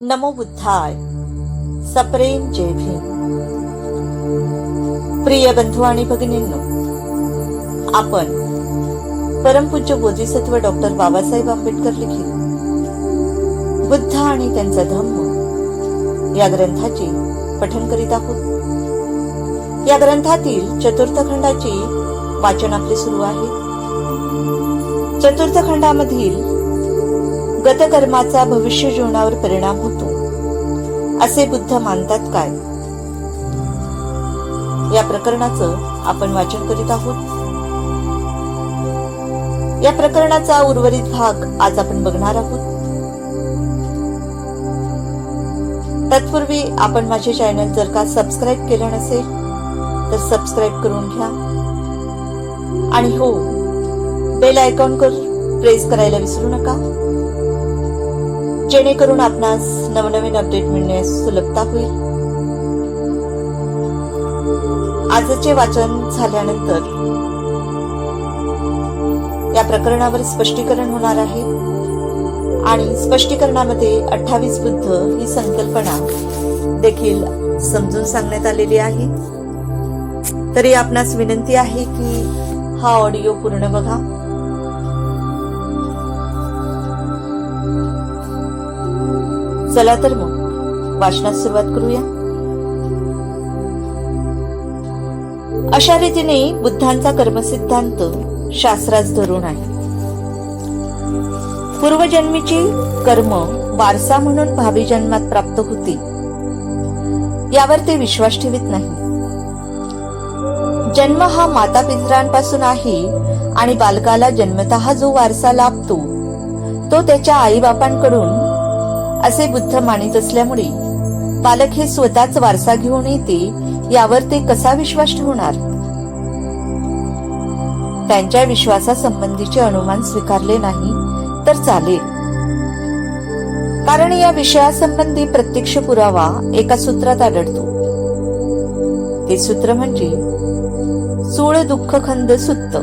नमो बुद्धाय. सप्रेम जय भीम. प्रिय बंधू आणि भगिनींनो, आपण परमपूज्य बोधिसत्व डॉक्टर बाबासाहेब आंबेडकर लिखित बुद्ध आणि त्यांचा धम्म या ग्रंथाचे पठण करीत आहोत. या ग्रंथातील चतुर्थ खंडाचे वाचन आपले सुरू आहे. चतुर्थ खंडामधील गतकर्माचा भविष्य जीवनावर परिणाम होतो असे बुद्ध मानतात काय, या प्रकरणाचं आपण वाचन करीत आहोत. या प्रकरणाचा उर्वरित भाग आज आपण बघणार आहोत. तत्पूर्वी आपण माझे चॅनल जर का सबस्क्राईब केलं नसेल तर सबस्क्राईब करून घ्या आणि हो, बेल आयकॉन प्रेस करायला विसरू नका, जेणेकरून आपणास नवनवीन अपडेट मिळण्यास सुलभता होईल. आजचे वाचन झाल्यानंतर या प्रकरणावर स्पष्टीकरण होणार आहे आणि स्पष्टीकरणामध्ये 28 बुद्ध ही संकल्पना देखील समजून सांगण्यात आलेली आहे. तरी आपणास विनंती आहे की हा ऑडिओ पूर्ण बघा. चला तर मग वाचनास सुरुवात करूया. अशा रीतीने बुद्धांचा कर्मसिद्धांत शास्त्रास धरून आहे. पूर्वजन्मीची कर्म वारसा म्हणून भावी जन्मात प्राप्त होती यावर ते विश्वास ठेवित नाही. जन्म हा माता पितरांपासून आहे आणि बालकाला जन्मतः जो वारसा लाभतो तो त्याच्या आई बापांकडून असे बुद्ध मानित असल्यामुळे बालक हे स्वतःच वारसा घेऊन येते यावर ते कसा विश्वास ठेवणार. त्यांच्या विश्वासासंबंधीचे अनुमान स्वीकारले नाही तर चालेल, कारण या विषयासंबंधी प्रत्यक्ष पुरावा एका सूत्रात आढळतो. ते सूत्र म्हणजे सूळ दुःख खंद सुत्त.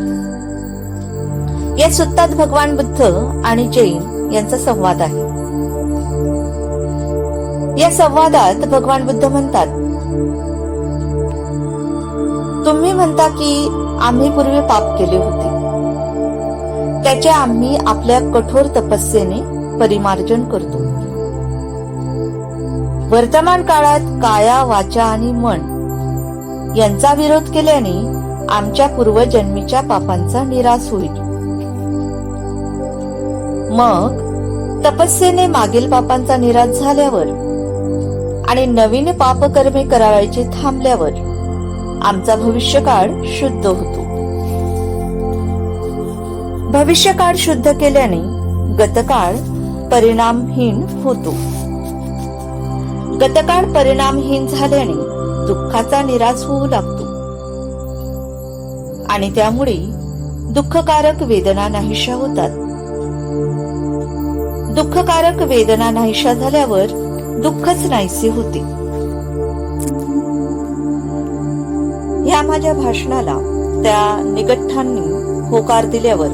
या सुत्तात भगवान बुद्ध आणि जैन यांचा संवाद आहे. या संवादात भगवान बुद्ध म्हणतात, तुम्ही म्हणता की आम्ही पूर्वी पाप केले होते, त्याचे आम्ही आपल्या कठोर तपस्येने परिमार्जन करतो. वर्तमान काळात काया वाचा आणि मन यांचा विरोध केल्याने आमच्या पूर्वजन्मीच्या पापांचा निराश होईल. मग तपस्येने मागील पापांचा निराश झाल्यावर आणि नवीन पापकर्मे करायचे थांबल्यावर आमचा भविष्यकाळ शुद्ध होतो. भविष्यकाळ शुद्ध केल्याने गतकाळ परिणामहीन होतो. गतकाळ परिणामहीन झाल्याने दुःखाचा निराश होऊ लागतो आणि त्यामुळे दुःखकारक वेदना नाहीशा होतात. दुःखकारक वेदना नाहीशा झाल्यावर दुःखच नाहीसे होते. ह्या माझ्या भाषणाला त्या निगठ्ठांनी होकार दिल्यावर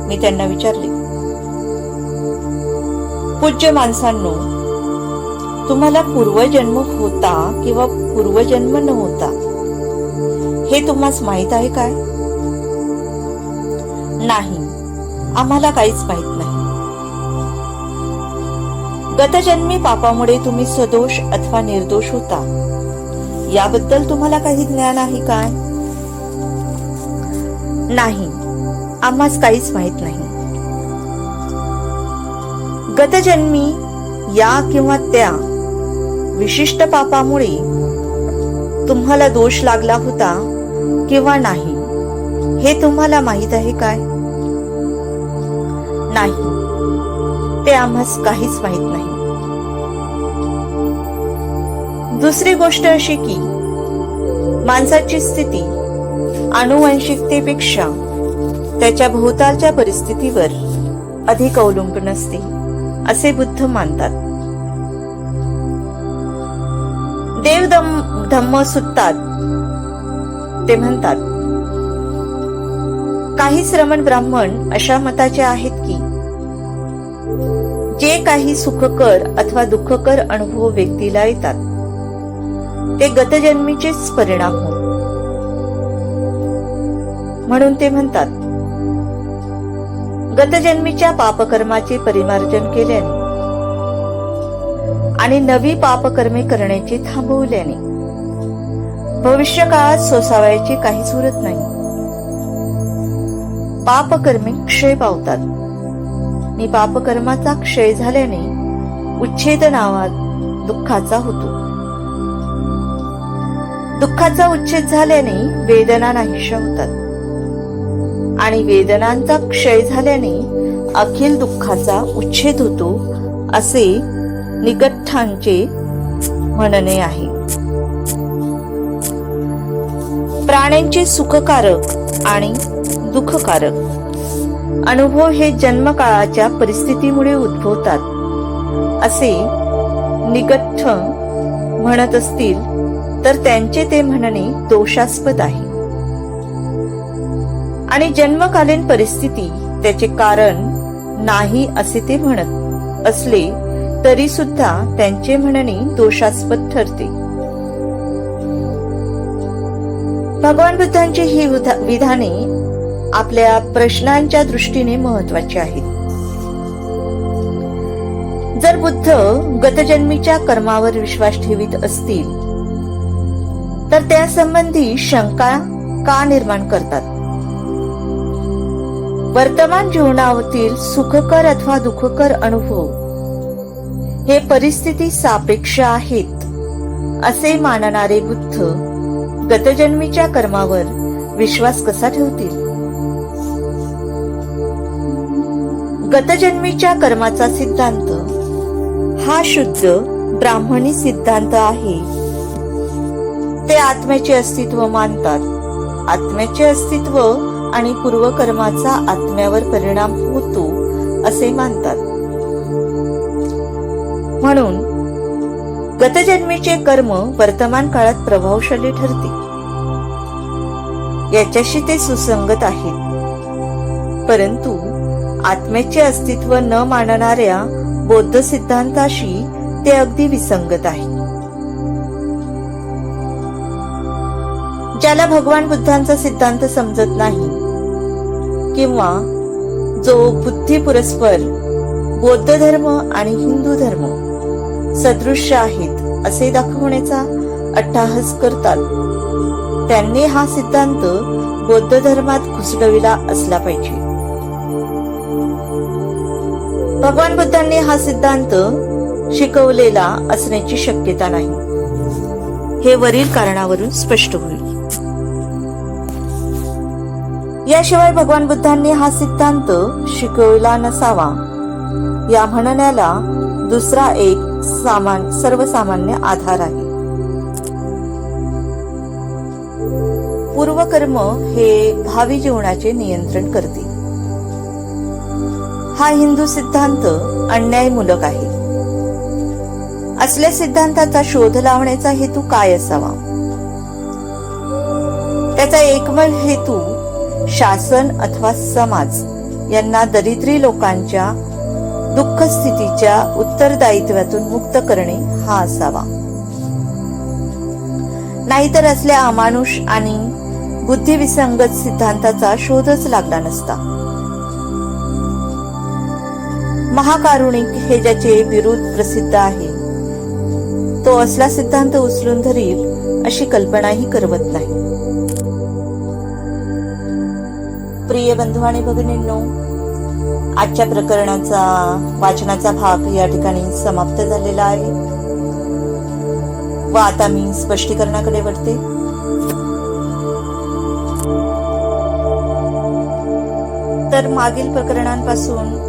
मी त्यांना विचारले, पूज्य माणसांनो, तुम्हाला पूर्वजन्म होता किंवा पूर्वजन्म न होता हे तुम्हाला माहित आहे काय? नाही, आम्हाला काहीच माहित नाही. गतजन्मी पापामुळे तुम्ही सदोष अथवा निर्दोष होता याबद्दल तुम्हाला काही ज्ञान आहे काय? नाही, आम्हास काहीच माहित नाही. गतजन्मी या किंवा त्या विशिष्ट पापामुळे तुम्हाला दोष लागला होता किंवा नाही हे तुम्हाला माहित आहे काय? नाही, ते आम्हास काहीच माहित नाही. दुसरी गोष्ट अशी की माणसाची स्थिती आनुवंशिकतेपेक्षा त्याच्या भोवतालच्या परिस्थितीवर अधिक अवलंबून असते असे बुद्ध मानतात. देव धम्म सुत्तात ते म्हणतात, काही श्रमण ब्राह्मण अशा मताचे आहेत की जे काही सुखकर अथवा दुःखकर अनुभव व्यक्तीला येतात ते गतजन्मीचेच परिणाम होत. म्हणून ते म्हणतात, गतजन्मीच्या पापकर्माचे परिमार्जन केल्याने आणि नवी पापकर्मे करण्याचे थांबवल्याने भविष्य काळात सोसावयाचे काहीच उरत नाही. पापकर्मे क्षय पावतात आणि पापकर्माचा क्षय झाल्याने उच्छेद नावात दुःखाचा होतो. दुःखाचा उच्छेद झाल्याने वेदना नाहीशा होतात आणि वेदनांचा क्षय झाल्याने अखिल दुःखाचा उच्छेद होतो, असे निगठ्ठांचे म्हणणे आहे. प्राण्यांचे सुखकारक आणि दुःखकारक अनुभव हे जन्मकाळाच्या परिस्थितीमुळे उद्भवतात असे निगठ्ठ म्हणत असतील तर त्यांचे ते म्हणणे दोषास्पद आहे. आणि जन्मकालीन परिस्थिती त्याचे कारण नाही असे ते म्हणत असले तरी सुद्धा त्यांचे म्हणणे दोषास्पद ठरते. भगवान बुद्धांची ही विधाने आपल्या प्रश्नांच्या दृष्टीने महत्वाची आहेत. जर बुद्ध गतजन्मीच्या कर्मावर विश्वास ठेवीत असतील तर त्या संबंधी शंका का निर्माण करतात? वर्तमान जीवनातील सुखकर अथवा दुःखकर अनुभव हे परिस्थिती सापेक्ष आहेत असे मानणारे बुद्ध गतजन्मीच्या कर्मावर विश्वास कसा ठेवतील? गतजन्मीच्या कर्माचा सिद्धांत हा शुद्ध ब्राह्मणी सिद्धांत आहे. ते आत्म्याचे अस्तित्व मानतात. आत्म्याचे अस्तित्व आणि पूर्वकर्माचा आत्म्यावर परिणाम होतो असे मानतात. म्हणून गतजन्मीचे कर्म वर्तमान काळात प्रभावशाली ठरते. याच्याशी ते सुसंगत आहेत. परंतु आत्म्याचे अस्तित्व न मानणाऱ्या बौद्ध सिद्धांताशी ते अगदी विसंगत आहे. ज्याला भगवान बुद्धांचा सिद्धांत समजत नाही किंवा जो बुद्धी पुरस्पर बौद्ध धर्म आणि हिंदू धर्म सदृश्य आहेत असे दाखवण्याचा अट्टाहास करतात, त्यांनी हा सिद्धांत बौद्ध धर्मात घुसडविला असला पाहिजे. भगवान बुद्धांनी हा सिद्धांत शिकवलेला असण्याची शक्यता नाही. हे वरील कारणावरून स्पष्ट होईल. याशिवाय भगवान बुद्धांनी हा सिद्धांत शिकवला नसावा या म्हणण्याला दुसरा एक सर्वसामान्य आधार आहे. पूर्वकर्म हे भावी जीवनाचे नियंत्रण करते. हा हिंदू सिद्धांत अन्यायमूलक आहे. असल्या सिद्धांताचा शोध लावण्याचा हेतू काय असावा? त्याचा एकमेव हेतू शासन अथवा समाज यांना दरिद्री लोकांच्या दुःख स्थितीच्या उत्तरदायित्वातून मुक्त करणे हा असावा. नाहीतर असल्या अमानुष आणि बुद्धिविसंगत सिद्धांताचा शोधच लागला नसता. महाकारुणिक हे ज्याचे विरोध प्रसिद्ध आहे तो असला सिद्धांत उचलून धरील अशी कल्पनाही करवत नाही. प्रिय बंधू आणि भगिनींनो, आजच्या प्रकरणाचा वाचनाचा भाग या ठिकाणी समाप्त झालेला आहे व आता मी स्पष्टीकरणाकडे वळते. तर मागील प्रकरणांपासून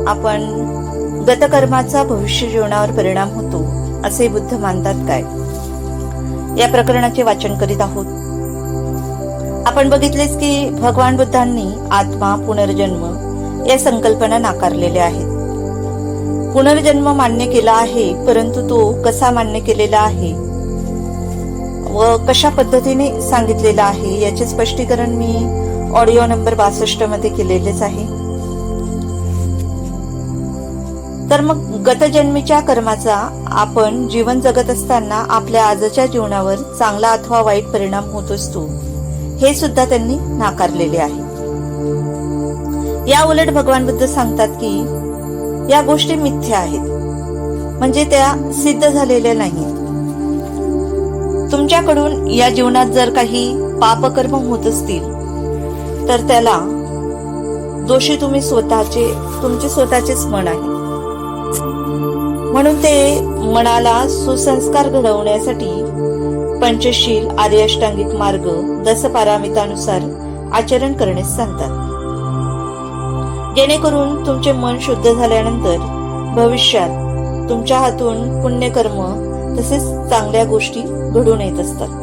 आपण गतकर्माचा भविष्य जीवनावर परिणाम होतो असे बुद्ध मानतात काय, या प्रकरणाचे वाचन करीत आहोत. आपण बघितलेच की भगवान बुद्धांनी आत्मा, पुनर्जन्म या संकल्पना नाकारलेल्या आहेत. पुनर्जन्म मान्य केला आहे, परंतु तो कसा मान्य केलेला आहे व कशा पद्धतीने सांगितलेला आहे याचे स्पष्टीकरण मी ऑडिओ नंबर 62 मध्ये केलेलेच आहे. तर मग गतजन्मीच्या कर्माचा आपण जीवन जगत असताना आपल्या आजच्या जीवनावर चांगला अथवा वाईट परिणाम होत असतो, हे सुद्धा त्यांनी नाकारलेले आहे. या उलट भगवान बुद्ध सांगतात की या गोष्टी मिथ्या आहेत, म्हणजे त्या सिद्ध झालेल्या नाहीत. तुमच्याकडून या जीवनात जर काही पापकर्म होत असतील तर त्याला दोषी तुमचे स्वतःचेच मन आहे. म्हणून ते मनाला सुसंस्कार घडवण्यासाठी पंचशील, आर्याष्टांगिक मार्ग, 10 पारामितानुसार आचरण करण्यास सांगतात, जेणेकरून तुमचे मन शुद्ध झाल्यानंतर भविष्यात तुमच्या हातून पुण्यकर्म तसेच चांगल्या गोष्टी घडून येत असतात.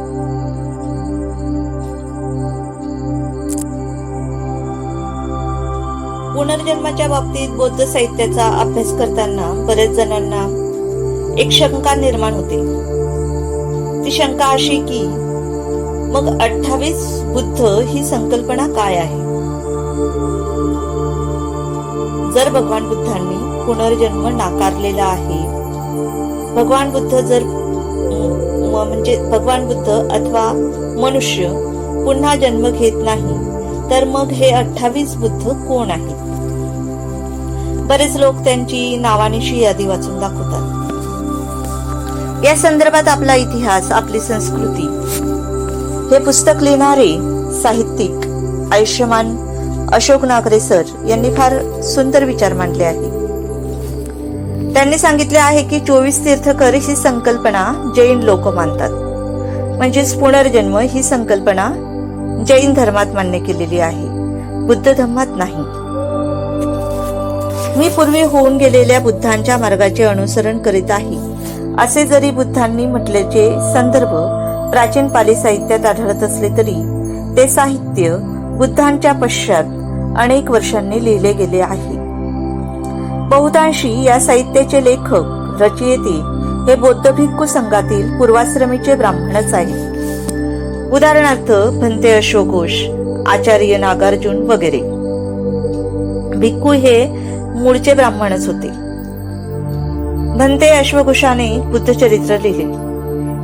पुनर्जन्माच्या बाबतीत बौद्ध साहित्याचा अभ्यास करताना बरेच जणांना एक शंका निर्माण होते. ती शंका अशी की मग 28 बुद्ध ही संकल्पना काय आहे? जर भगवान बुद्धांनी पुनर्जन्म नाकारलेला आहे, भगवान बुद्ध अथवा मनुष्य पुन्हा जन्म घेत नाही, तर मग हे 28 बुद्ध कोण आहेत? बरेच लोक त्यांची नावानिशी यादी वाचून दाखवतात. या संदर्भात आपला इतिहास, आपली संस्कृती हे पुस्तक लिहिणारे साहित्यिक आयुष्यमान अशोक नागरे सर यांनी फार सुंदर विचार मांडले आहे. त्यांनी सांगितले आहे की 24 तीर्थकर ही संकल्पना जैन लोक मानतात, म्हणजेच पुनर्जन्म ही संकल्पना जैन धर्मात मान्य केलेली आहे, बुद्ध धर्मात नाही. मी पूर्वी होऊन गेलेल्या बुद्धांच्या मार्गाचे अनुसरण करीत आहे, असे जरी बुद्धांनी म्हटल्याचे संदर्भ प्राचीन पाली साहित्यात आढळत असले तरी ते साहित्य बुद्धांच्या पश्चात अनेक वर्षांनी लिहिले गेले आहे. बहुतांशी या साहित्याचे लेखक, रचयिते हे बौद्ध भिक्खू संघातील पूर्वाश्रमीचे ब्राह्मणच आहेत. उदाहरणार्थ भंते अशोकघोष, आचार्य नागार्जुन वगैरे भिक्खू हे मूळचे ब्राह्मणच होते. भंते अश्वघोषाने बुद्धचरित्र लिहिले.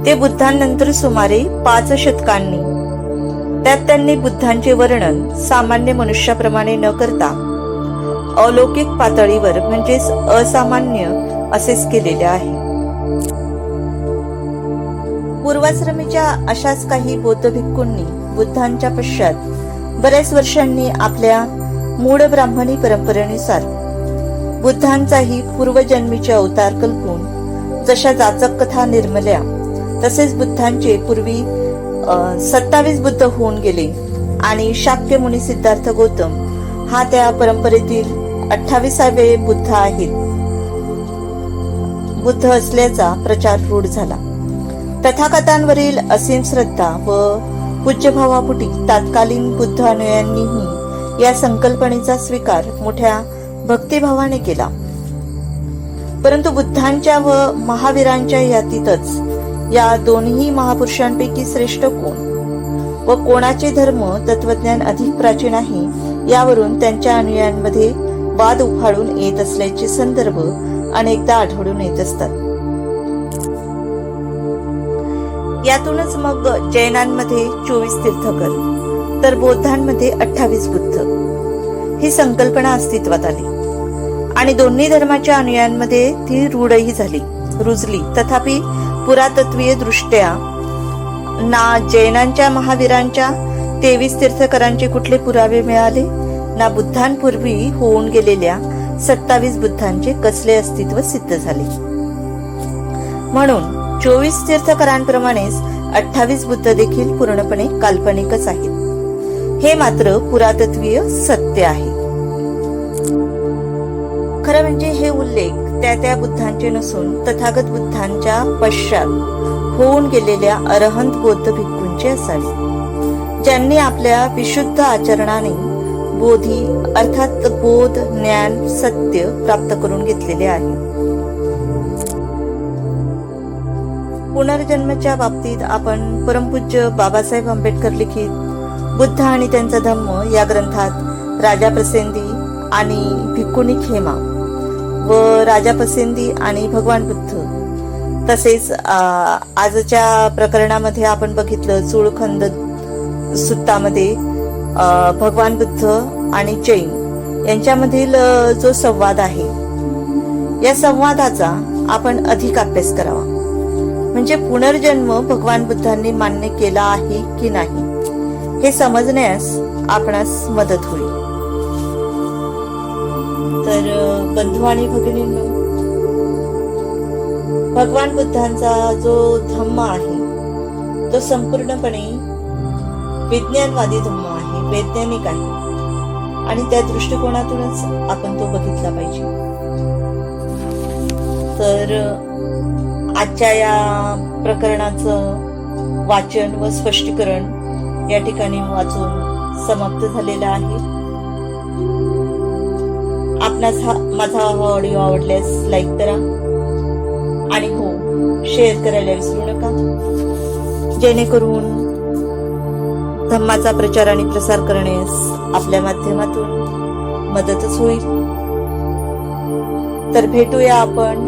ते बुद्धांनंतर सुमारे 5 शतकांनी. त्यात त्यांनी बुद्धांचे वर्णन सामान्य मनुष्याप्रमाणे न करता अलौकिक पातळीवर म्हणजेच असामान्य असेच केलेले आहे. पूर्वाश्रमीच्या अशाच काही बौद्ध भिक्खूंनी बुद्धांच्या पश्चात बऱ्याच वर्षांनी आपल्या मूळ ब्राह्मणी परंपरेनुसार बुद्धांचाही पूर्वजन्मीचे अवतार कल्पून जशा जाचक कथा निर्मिल्या, तसेच बुद्धांचे पूर्वी 27 बुद्ध होऊन गेले आणि शाक्य मुनी सिद्धार्थ गौतम हा त्या परंपरेतील 28वे बुद्ध असल्याचा प्रचार रूढ झाला. तथाकथांवरील असीम श्रद्धा व पूज्यभावापोटी तत्कालीन बुद्ध अनुयायांनीही या संकल्पनेचा स्वीकार मोठ्या भक्तिभावाने केला. परंतु बुद्धांच्या व महावीरांच्या यातीतच या दोन्ही महापुरुषांपैकी श्रेष्ठ कोण व कोणाचे धर्म तत्वज्ञान अधिक प्राचीन आहे, यावरून त्यांच्या अनुयायांमध्ये वाद उफाळून येत असल्याचे संदर्भ अनेकदा आढळून येत असतात. यातूनच मग जैनांमध्ये 24 तीर्थकर तर बौद्धांमध्ये 28 बुद्ध ही संकल्पना अस्तित्वात आली आणि दोन्ही धर्माच्या अनुयायांमध्ये ती रूढही रुजली. तथापि पुरातत्वीय दृष्ट्या ना जैनांच्या महावीरांच्या 23 तीर्थकरांचे कुठले पुरावे मिळाले, ना बुद्धांपूर्वी होऊन गेलेल्या 27 बुद्धांचे कसले अस्तित्व सिद्ध झाले. म्हणून 24 तीर्थकरांप्रमाणेच 28 बुद्ध देखील पूर्णपणे काल्पनिकच आहेत. हे मात्र पुरातत्वीय सत्य आहे. खरं म्हणजे हे उल्लेख त्या बुद्धांचे नसून तथागत बुद्धांच्या पश्चात होऊन गेलेल्या अरहंत बौद्ध भिक्खूंचे असावे, ज्यांनी आपल्या विशुद्ध आचरणाने बोधी अर्थात बोध, ज्ञान, सत्य प्राप्त करून घेतलेले आहे. पुनर्जन्माच्या बाबतीत आपण परमपूज्य बाबासाहेब आंबेडकर लिखित बुद्ध आणि त्यांचा धम्म या ग्रंथात राजा प्रसेंदी आणि भिक्खुनी खेमा व राजा पसेंदी आणि भगवान बुद्ध, तसेच आजच्या प्रकरणामध्ये आपण बघितलं चूळखंद सुत्तामध्ये भगवान बुद्ध आणि जैन यांच्यामधील जो संवाद आहे, या संवादाचा आपण अधिक अभ्यास करावा, म्हणजे पुनर्जन्म भगवान बुद्धांनी मान्य केला आहे की नाही हे समजण्यास आपणास मदत होईल. तर बंधू आणि भगिनींनो, भगवान बुद्धांचा जो धम्म आहे तो संपूर्णपणे विज्ञानवादी धम्म आहे, वैज्ञानिक आहे, आणि त्या दृष्टिकोनातूनच आपण तो बघितला पाहिजे. तर आजच्या या प्रकरणाचं वाचन व स्पष्टीकरण या ठिकाणी वाचून समाप्त झालेलं आहे. आपणास माझा हा ऑडिओ आवडल्यास लाईक करा आणि हो, शेअर करायला विसरू नका, जेणेकरून धम्माचा प्रचार आणि प्रसार करण्यास आपल्या माध्यमातून मदतच होईल. तर भेटूया आपण